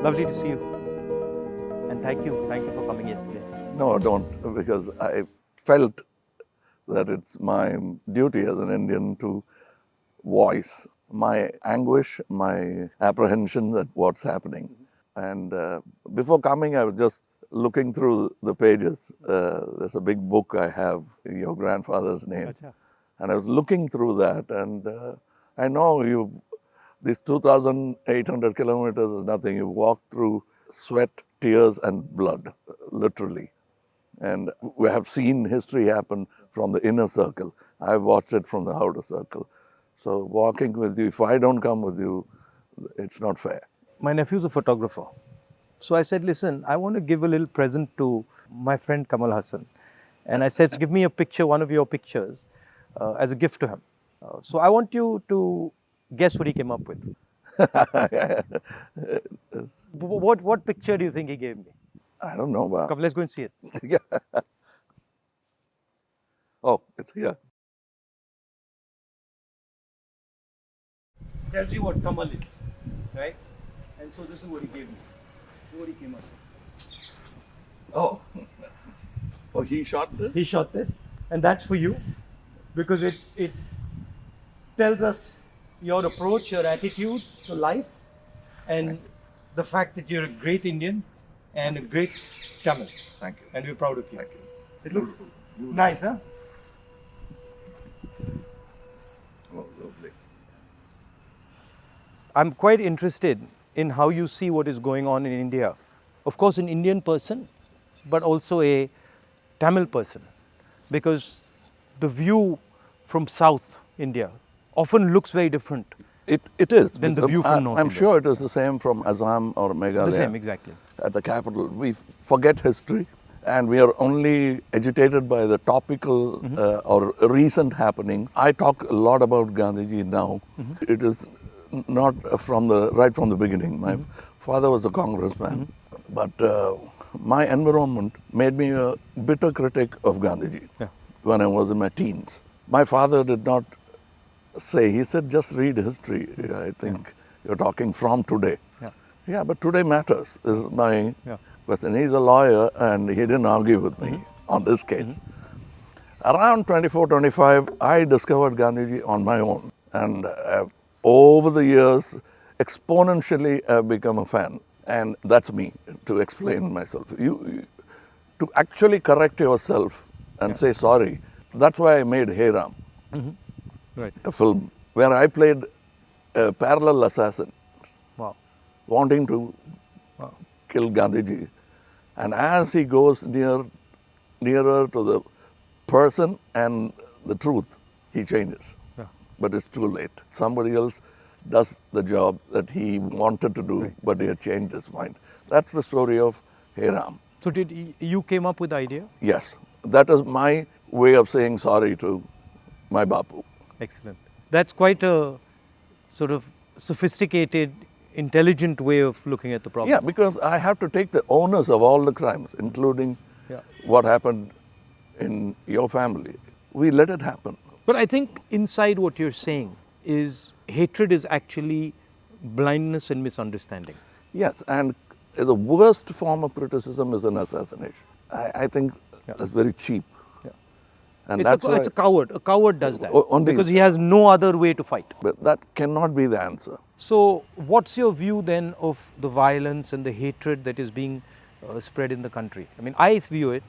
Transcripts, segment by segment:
Lovely to see you. And thank you for coming yesterday. No, don't, because I felt that it's my duty as an Indian to voice my anguish, my apprehension at what's happening. And before coming, I was just looking through the pages. There's a big book I have, your grandfather's name. Acha. And I was looking through that, and I know these 2,800 kilometers is nothing. You walk through sweat, tears, and blood, literally. And we have seen history happen from the inner circle. I've watched it from the outer circle. So walking with you, if I don't come with you, it's not fair. My nephew's a photographer. So I said, listen, I want to give a little present to my friend Kamal Haasan. And I said, give me a picture, one of your pictures, as a gift to him. So I want you to guess what he came up with. What picture do you think he gave me? I don't know. Come, let's go and see it. Yeah. Oh, it's here. Tells you what Kamal is, right? And so this is what he gave me. This is what he came up with. Oh. Oh, he shot this? He shot this, and that's for you, because it tells us your approach, your attitude to life, and the fact that you're a great Indian and a great Tamil. Thank you. And we're proud of you. Thank you. It looks nice, huh? Oh, lovely. I'm quite interested in how you see what is going on in India. Of course, an Indian person, but also a Tamil person, because the view from South India often looks very different. It is. Then the view from North I'm India. sure it is the same from Assam or Meghalaya. The same, exactly. At the capital. We forget history, and we are only agitated by the topical or recent happenings. I talk a lot about Gandhiji now. It is not right from the beginning. My father was a congressman, but my environment made me a bitter critic of Gandhiji when I was in my teens. My father did not say, he said, just read history. I think you're talking from today. Yeah, but today matters, is my question. He's a lawyer, and he didn't argue with me on this case. Around 24, 25, I discovered Gandhiji on my own. And over the years, exponentially, I've become a fan. And that's me, to explain myself. To actually correct yourself and say sorry, that's why I made Hey Ram, Right. a film where I played a parallel assassin, Wow. wanting to kill Gandhiji. And as he goes nearer to the person and the truth, he changes. Yeah. But it's too late. Somebody else does the job that he wanted to do, but he had changed his mind. That's the story of Hey Ram. So you came up with the idea? Yes, that is my way of saying sorry to my Bapu. Excellent. That's quite a sort of sophisticated, intelligent way of looking at the problem. Yeah, because I have to take the onus of all the crimes, including what happened in your family. We let it happen. But I think inside what you're saying is hatred is actually blindness and misunderstanding. Yes, and the worst form of criticism is an assassination. I think that's very cheap. And It's a coward. A coward does that only because he has no other way to fight. But that cannot be the answer. So what's your view then of the violence and the hatred that is being spread in the country? I mean, I view it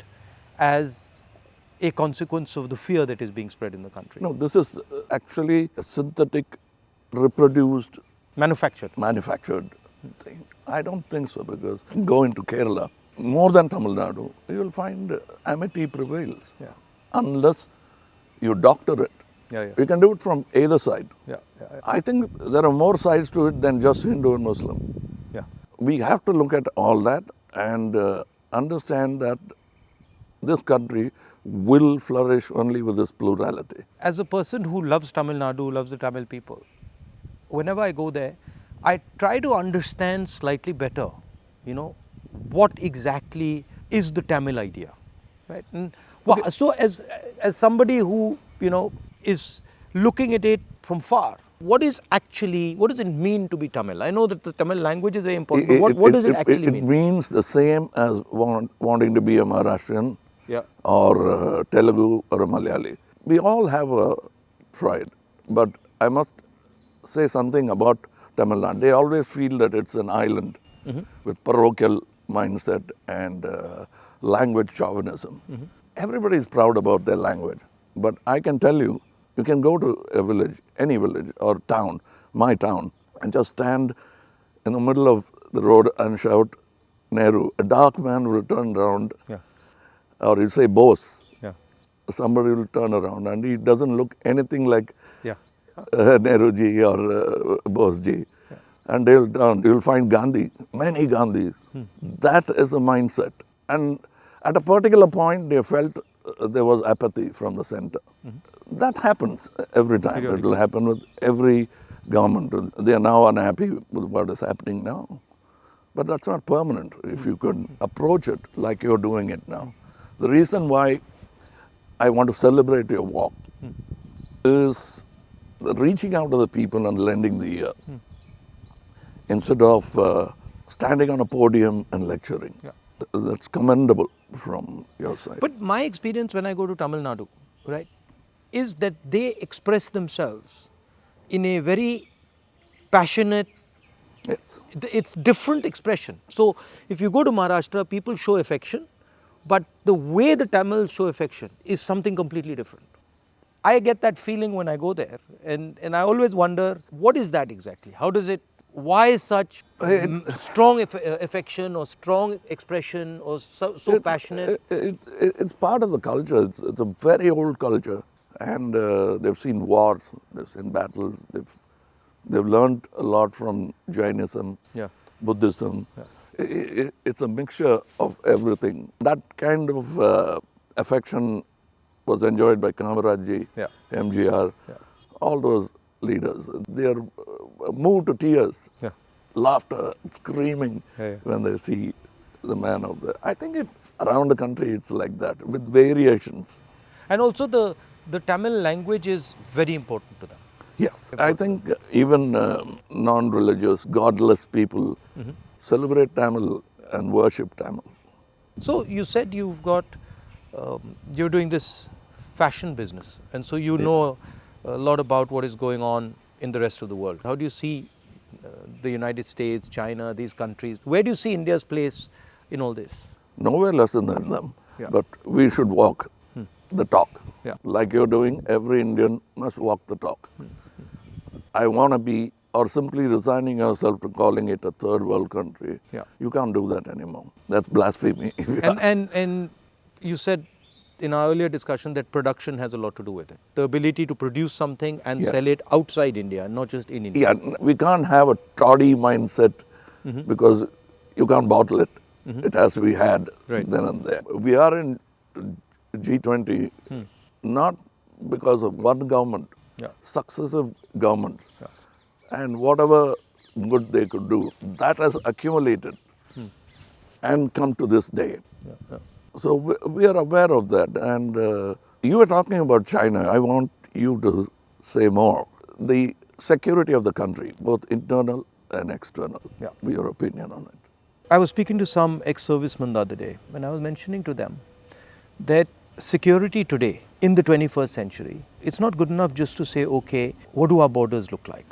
as a consequence of the fear that is being spread in the country. No, this is actually a synthetic, reproduced, manufactured thing. I don't think so, because go into Kerala, more than Tamil Nadu, you will find amity prevails. Unless you doctor it. You can do it from either side. I think there are more sides to it than just Hindu and Muslim. We have to look at all that and understand that this country will flourish only with this plurality. As a person who loves Tamil Nadu, loves the Tamil people, whenever I go there, I try to understand slightly better, what exactly is the Tamil idea, right? And so as somebody who, is looking at it from far, what does it mean to be Tamil? I know that the Tamil language is very important, but what does it actually mean? It means the same as wanting to be a Maharashtrian Yeah. or a Telugu or a Malayali. We all have a pride, but I must say something about Tamil Nadu. They always feel that it's an island with parochial mindset and language chauvinism. Everybody is proud about their language, but I can tell you, you can go to a village, any village or town, my town, and just stand in the middle of the road and shout Nehru. A dark man will turn around, Yeah. or you say Bose. Yeah. Somebody will turn around and he doesn't look anything like Yeah. Nehru ji or Bose ji. Yeah. And they'll turn, you'll find Gandhi, many Gandhis. That is the mindset. And at a particular point, they felt there was apathy from the center. That happens every time. It will happen with every government. They are now unhappy with what is happening now. But that's not permanent if you could approach it like you're doing it now. The reason why I want to celebrate your walk is reaching out to the people and lending the ear instead of standing on a podium and lecturing. Yeah. That's commendable from your side. But my experience when I go to Tamil Nadu, right, is that they express themselves in a very passionate, Yes. it's different expression. So if you go to Maharashtra, people show affection, but the way the Tamils show affection is something completely different. I get that feeling when I go there, and I always wonder, what is that exactly? How does it, why such strong affection or strong expression or so passionate? It's part of the culture. It's a very old culture. And they've seen wars, they've seen battles, they've learned a lot from Jainism, Yeah. Buddhism. Yeah. It's a mixture of everything. That kind of affection was enjoyed by Kamarajji, Yeah. MGR, Yeah. all those leaders. They are moved to tears, Yeah. laughter, screaming Yeah. when they see the man of the. I think it's around the country it's like that with variations. And also the Tamil language is very important to them. Yes, I think even non-religious, godless people celebrate Tamil and worship Tamil. So you said you're doing this fashion business, and so you know a lot about what is going on in the rest of the world. How do you see the United States, China, these countries? Where do you see India's place in all this? Nowhere less than them, Yeah. but we should walk the talk. Yeah. Like you're doing, every Indian must walk the talk. I want to be, or simply resigning yourself to calling it a third world country. Yeah. You can't do that anymore. That's blasphemy. And you said in our earlier discussion that production has a lot to do with it. The ability to produce something and Yes. sell it outside India, not just in India. Yeah, we can't have a toddy mindset because you can't bottle it. It has to be had Right. then and there. We are in G20 not because of one government, Yeah. successive governments. Yeah. And whatever good they could do, that has accumulated and come to this day. Yeah, yeah. So we are aware of that. And you were talking about China. I want you to say more. The security of the country, both internal and external. Yeah. Your opinion on it. I was speaking to some ex-servicemen the other day, and I was mentioning to them that security today in the 21st century, it's not good enough just to say, okay, what do our borders look like,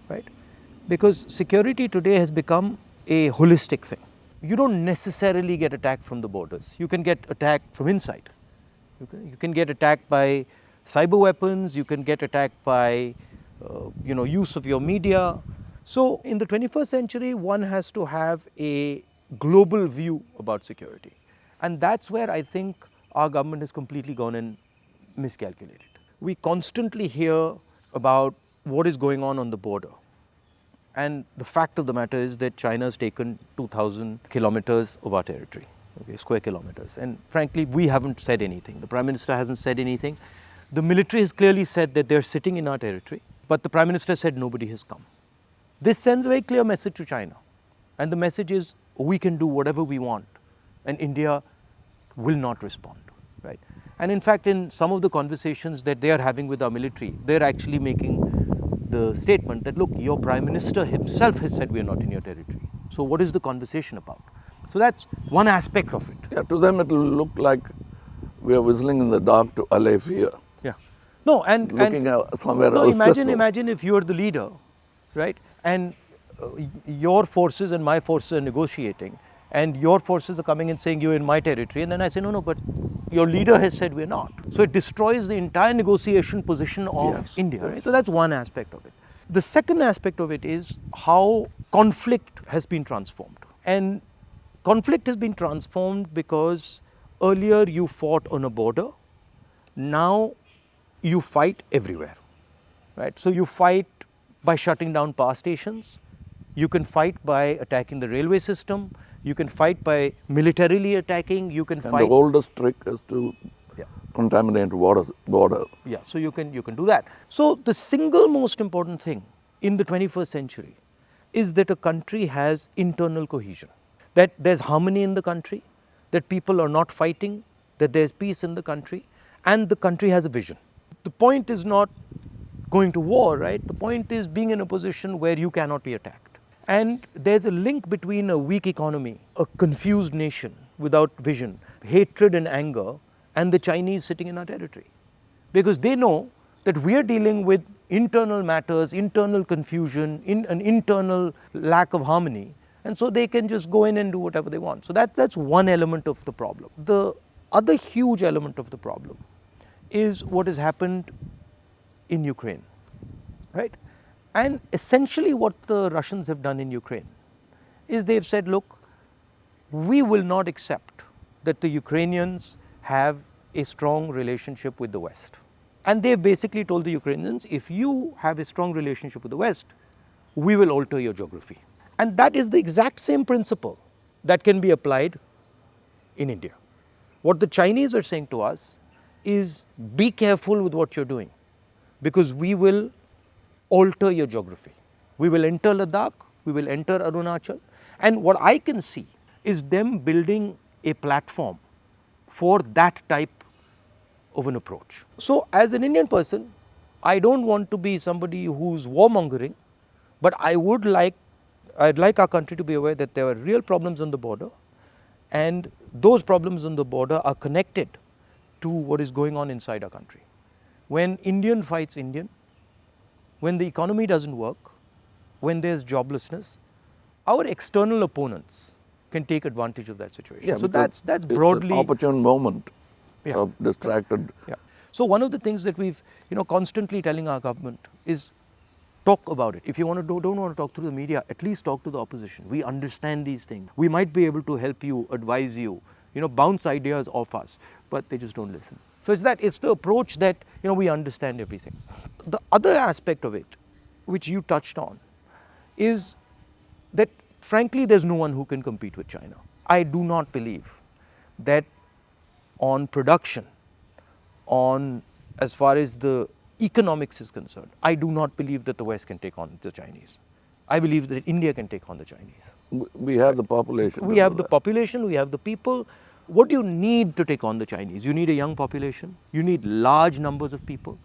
right? Because security today has become a holistic thing. You don't necessarily get attacked from the borders. You can get attacked from inside. You can get attacked by cyber weapons. You can get attacked by, use of your media. So in the 21st century, one has to have a global view about security. And that's where I think our government has completely gone and miscalculated. We constantly hear about what is going on the border. And the fact of the matter is that China has taken 2,000 kilometers of our territory, okay, square kilometers. And frankly, we haven't said anything. The Prime Minister hasn't said anything. The military has clearly said that they're sitting in our territory, but the Prime Minister said nobody has come. This sends a very clear message to China. And the message is, we can do whatever we want, and India will not respond, right? And in fact, in some of the conversations that they are having with our military, they're actually making the statement that, look, your Prime Minister himself has said we are not in your territory. So what is the conversation about? So that's one aspect of it. Yeah, to them it will look like we are whistling in the dark to allay fear. Yeah. No, and Looking out somewhere no, else. imagine if you are the leader, right? And your forces and my forces are negotiating, and your forces are coming and saying you're in my territory, and then I say no, but your leader has said we're not. So it destroys the entire negotiation position of Yes, India. yes. Right? So that's one aspect of it. The second aspect of it is how conflict has been transformed, and conflict has been transformed because earlier you fought on a border, now you fight everywhere, right? So you fight by shutting down power stations, you can fight by attacking the railway system, you can fight by militarily attacking, you can And fight. the oldest trick is to Yeah. contaminate border. Yeah, so you can do that. So the single most important thing in the 21st century is that a country has internal cohesion, that there's harmony in the country, that people are not fighting, that there's peace in the country, and the country has a vision. The point is not going to war, right? The point is being in a position where you cannot be attacked. And there's a link between a weak economy, a confused nation without vision, hatred and anger, and the Chinese sitting in our territory. Because they know that we are dealing with internal matters, internal confusion, an internal lack of harmony, and so they can just go in and do whatever they want. So that's one element of the problem. The other huge element of the problem is what has happened in Ukraine, right? And essentially what the Russians have done in Ukraine is they've said, look, we will not accept that the Ukrainians have a strong relationship with the West. And they've basically told the Ukrainians, if you have a strong relationship with the West, we will alter your geography. And that is the exact same principle that can be applied in India. What the Chinese are saying to us is, be careful with what you're doing, because we will alter your geography. We will enter Ladakh, we will enter Arunachal, and what I can see is them building a platform for that type of an approach. So as an Indian person, I don't want to be somebody who's warmongering, but I'd like our country to be aware that there are real problems on the border, and those problems on the border are connected to what is going on inside our country. When Indian fights Indian, when the economy doesn't work, when there's joblessness, our external opponents can take advantage of that situation. Yeah, so because that's broadly it's an opportune moment Yeah. of distracted. Yeah. So one of the things that we've constantly telling our government is talk about it. If you don't want to talk through the media, at least talk to the opposition. We understand these things. We might be able to help you, advise you, bounce ideas off us, but they just don't listen. So it's the approach that we understand everything. The other aspect of it, which you touched on, is that frankly there's no one who can compete with China. I do not believe that on production, on as far as the economics is concerned, I do not believe that the West can take on the Chinese. I believe that India can take on the Chinese. We have the population. We have the population, we have the people. What do you need to take on the Chinese? You need a young population, you need large numbers of people,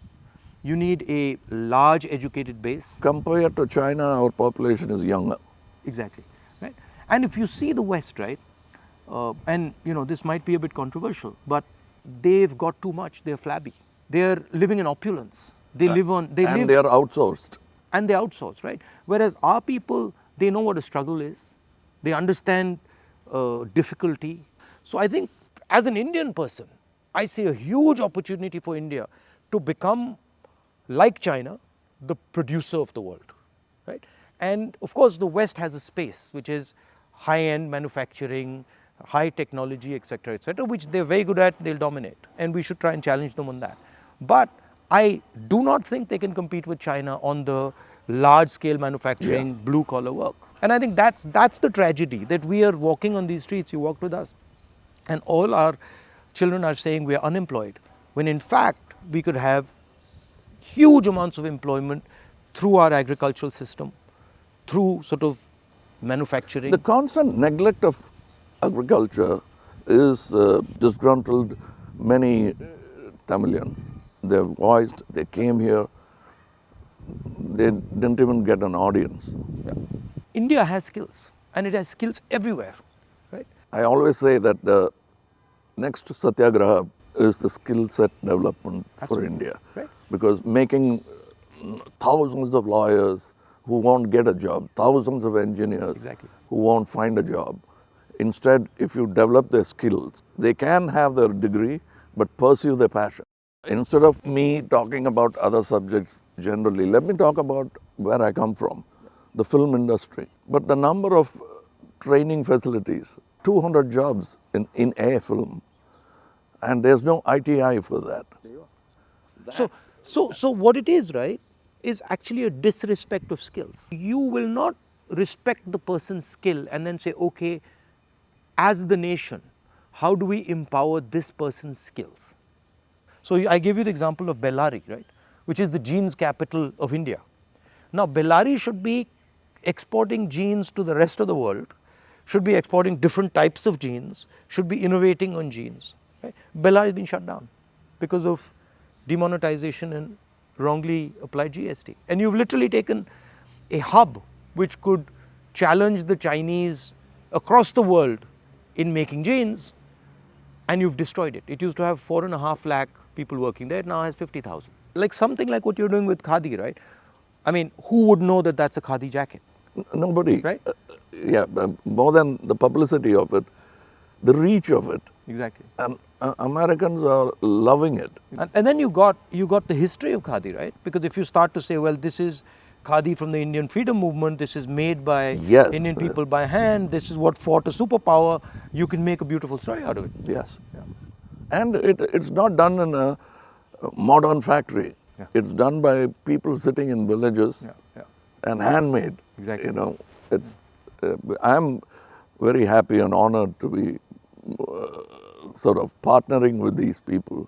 you need a large educated base. Compared to China, our population is younger. Exactly, right? And if you see the West, right, and this might be a bit controversial, but they've got too much. They're flabby. They're living in opulence. They live on. They are outsourced. And they outsource, right? Whereas our people, they know what a struggle is. They understand difficulty. So I think as an Indian person, I see a huge opportunity for India to become, like China, the producer of the world, right? And of course, the West has a space which is high-end manufacturing, high technology, etc., which they're very good at, they'll dominate. And we should try and challenge them on that. But I do not think they can compete with China on the large-scale manufacturing, blue-collar work. And I think that's the tragedy, that we are walking on these streets, you walked with us, and all our children are saying we are unemployed, when in fact we could have huge amounts of employment through our agricultural system, through sort of manufacturing. The constant neglect of agriculture is disgruntled many Tamilians. They're voiced, they came here, they didn't even get an audience. India has skills, and it has skills everywhere, right? I always say that the next Satyagraha is the skill set development for India. Right. Because making thousands of lawyers who won't get a job, thousands of engineers Exactly. who won't find a job. Instead, if you develop their skills, they can have their degree but pursue their passion. Instead of me talking about other subjects generally, let me talk about where I come from, the film industry. But the number of training facilities, 200 jobs in a film, and there's no ITI for that. So what it is, right, is actually a disrespect of skills. You will not respect the person's skill and then say, okay, as the nation, how do we empower this person's skills? So I gave you the example of Bellary, right, which is the jeans capital of India. Now Bellary should be exporting jeans to the rest of the world, should be exporting different types of jeans, should be innovating on jeans. Right? Bellary has been shut down because of demonetization and wrongly applied GST. And you've literally taken a hub which could challenge the Chinese across the world in making jeans, and you've destroyed it. It used to have 4.5 lakh people working there, it now has 50,000. Like something like what you're doing with Khadi, right? I mean, who would know that that's a Khadi jacket? Nobody. Right? More than the publicity of it, the reach of it. Exactly. And Americans are loving it. And then you got the history of Khadi, right? Because if you start to say, well, this is Khadi from the Indian freedom movement, this is made by Indian people by hand, this is what fought a superpower, you can make a beautiful story out of it. Yes. Yeah. And it's not done in a modern factory. Yeah. It's done by people sitting in villages and handmade. Exactly. You know, I'm very happy and honored to be sort of partnering with these people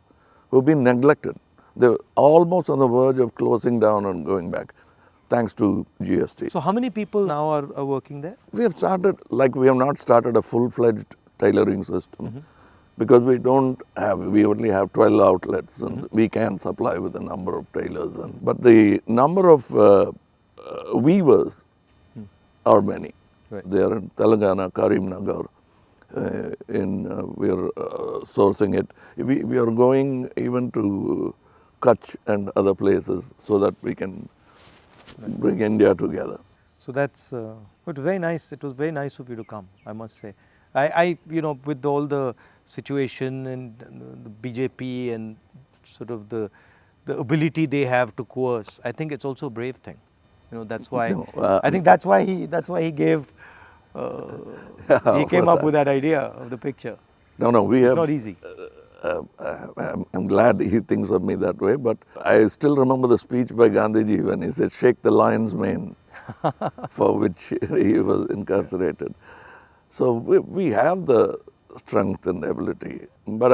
who've been neglected. They're almost on the verge of closing down and going back, thanks to GST. So how many people now are working there? We have not started a full-fledged tailoring system because we only have 12 outlets and we can supply with a number of tailors. But the number of weavers are many. Right. They are in Telangana, Karimnagar. We are sourcing it. We are going even to Kutch and other places so that we can bring India together. So that's it was very nice. It was very nice of you to come, I must say. I with all the situation and the BJP and sort of the ability they have to coerce, I think it's also a brave thing. That's why I think that's why he gave. He came up with that idea of the picture. It's not easy. I'm glad he thinks of me that way, but I still remember the speech by Gandhiji when he said, "Shake the lion's mane," for which he was incarcerated. So we have the strength and ability. But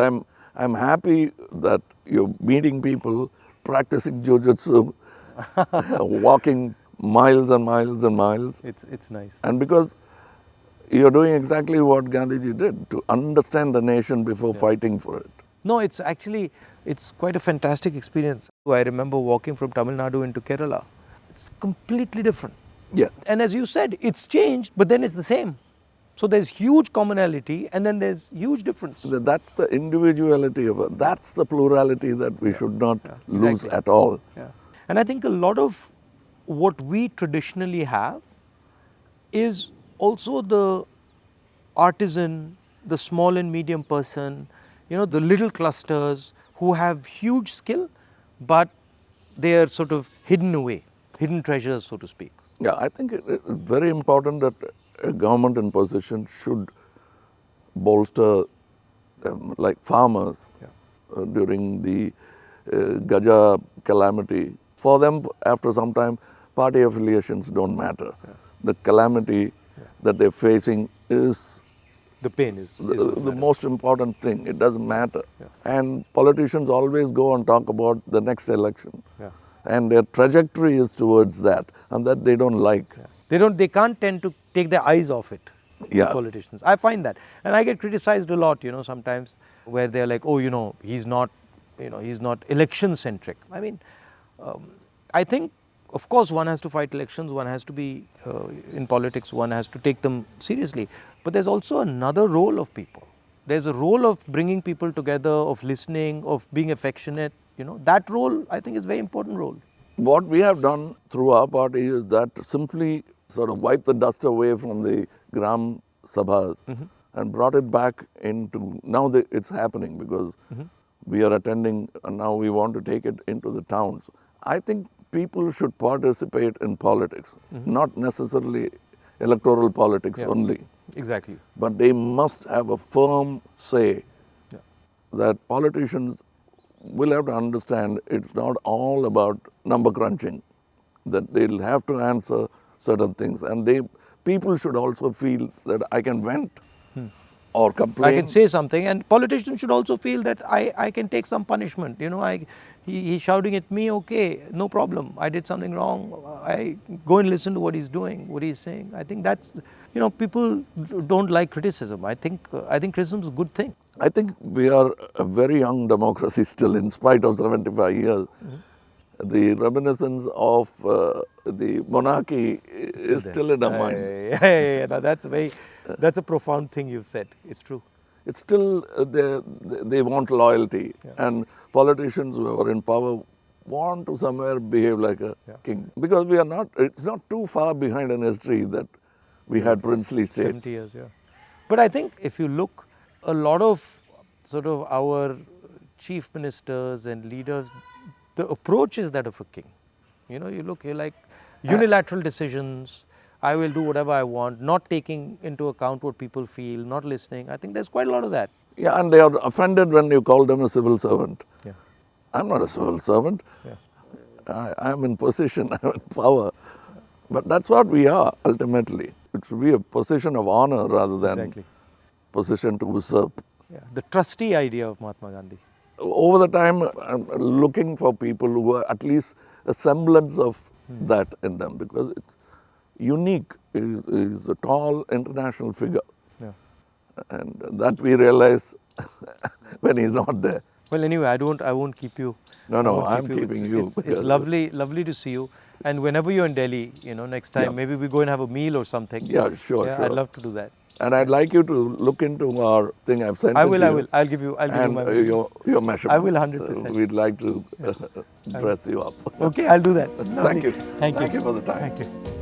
I'm happy that you're meeting people, practicing jujitsu, walking miles and miles and miles. It's nice. And because you're doing exactly what Gandhiji did, to understand the nation before fighting for it. No, it's quite a fantastic experience. I remember walking from Tamil Nadu into Kerala. It's completely different. Yeah. And as you said, it's changed, but then it's the same. So there's huge commonality and then there's huge difference. That's the individuality of it. That's the plurality that we should not lose at all. Yeah. And I think a lot of what we traditionally have is also the artisan, the small and medium person, the little clusters who have huge skill, but they are sort of hidden away, hidden treasures, so to speak. Yeah, I think it's very important that a government in position should bolster like farmers during the Gaja calamity. For them, after some time, party affiliations don't matter. The calamity that they're facing is the pain is the most important thing. It doesn't matter. And politicians always go and talk about the next election. And their trajectory is towards that, and that they don't like. They can't tend to take their eyes off it. Politicians. I find that. And I get criticized a lot, sometimes where they're like, oh, he's not election centric. I mean, I think of course, one has to fight elections, one has to be in politics, one has to take them seriously. But there's also another role of people. There's a role of bringing people together, of listening, of being affectionate. That role, I think, is a very important role. What we have done through our party is that simply sort of wipe the dust away from the Gram Sabhas and brought it back into, now it's happening because we are attending and now we want to take it into the towns. I think people should participate in politics, not necessarily electoral politics only. Exactly. But they must have a firm say that politicians will have to understand it's not all about number crunching, that they'll have to answer certain things. And people should also feel that I can vent or complain. I can say something, and politicians should also feel that I can take some punishment. He's shouting at me, okay, no problem. I did something wrong. I go and listen to what he's doing, what he's saying. I think that's, people don't like criticism. I think criticism is a good thing. I think we are a very young democracy still, in spite of 75 years. The reminiscence of the monarchy is still in our mind. Yeah. No, that's a profound thing you've said. It's true. It's still, they want loyalty. And politicians who are in power want to somewhere behave like a king. Because it's not too far behind in history that we had princely states. 70 years, yeah. But I think if you look, a lot of sort of our chief ministers and leaders, the approach is that of a king. You're like unilateral decisions. I will do whatever I want, not taking into account what people feel, not listening. I think there's quite a lot of that. Yeah, and they are offended when you call them a civil servant. Yeah. I'm not a civil servant. Yeah. I'm in position, I'm in power. But that's what we are, ultimately. It should be a position of honor rather than position to usurp. Yeah. The trustee idea of Mahatma Gandhi. Over the time, I'm looking for people who are at least a semblance of that in them, because it's unique. Is a tall international figure. Yeah. And that we realize when he's not there. Well, anyway, I won't keep you. No, I'm keeping you. It's lovely to see you. And whenever you're in Delhi, next time, maybe we go and have a meal or something. Yeah, sure. I'd love to do that. And I'd like you to look into our thing I've sent. I will. I'll give you my your measurements. I will 100%. We'd like to dress you up. Okay, I'll do that. Thank you. Thank you for the time. Thank you.